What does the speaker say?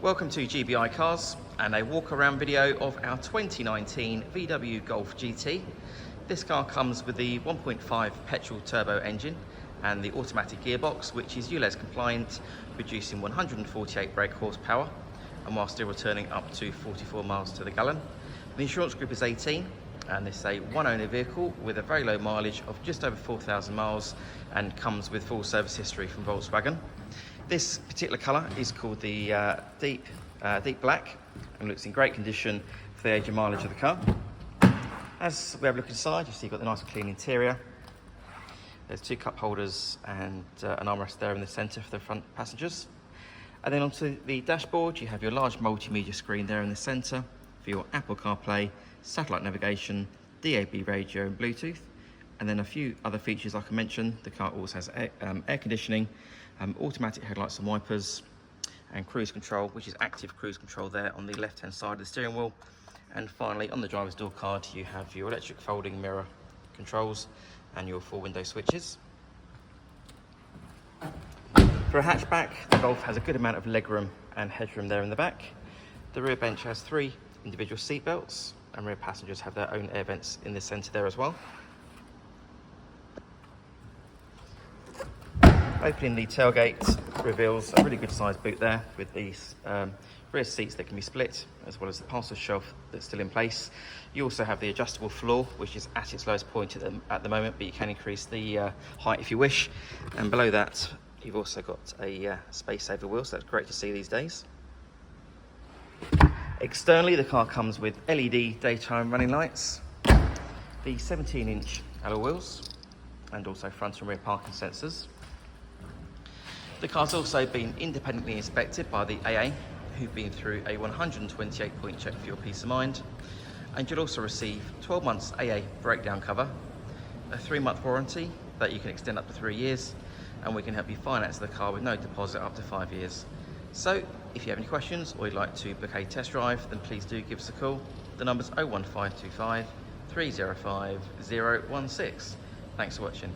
Welcome to GBI Cars and a walk around video of our 2019 VW Golf GT. This car comes with the 1.5 petrol turbo engine and the automatic gearbox, which is ULEZ compliant, producing 148 brake horsepower and while still returning up to 44 miles to the gallon. The insurance group is 18 and this is a one owner vehicle with a very low mileage of just over 4,000 miles and comes with full service history from Volkswagen. This particular colour is called the deep black and looks in great condition for the age and mileage of the car. As we have a look inside, you see you've got the nice clean interior. There's two cup holders and an armrest there in the centre for the front passengers. And then onto the dashboard, you have your large multimedia screen there in the centre for your Apple Carplay, satellite navigation, DAB radio and Bluetooth. And then a few other features like I mentioned. The car also has air conditioning, automatic headlights and wipers, and cruise control, which is active cruise control there on the left hand side of the steering wheel. And finally, on the driver's door card, you have your electric folding mirror controls and your 4 window switches. For a hatchback, the Golf has a good amount of legroom and headroom there in the back. The rear bench has 3 individual seat belts and rear passengers have their own air vents in the centre there as well. Opening the tailgate reveals a really good sized boot there with these rear seats that can be split, as well as the parcel shelf that's still in place. You also have the adjustable floor, which is at its lowest point at the moment, but you can increase the height if you wish. And below that, you've also got a space saver wheel, so that's great to see these days. Externally, the car comes with LED daytime running lights, the 17-inch alloy wheels, and also front and rear parking sensors. The car's also been independently inspected by the AA, who've been through a 128-point check for your peace of mind. And you'll also receive 12 months AA breakdown cover, a 3-month warranty that you can extend up to 3 years, and we can help you finance the car with no deposit up to 5 years. So, if you have any questions or you'd like to book a test drive, then please do give us a call. The number's 01525 305 016. Thanks for watching.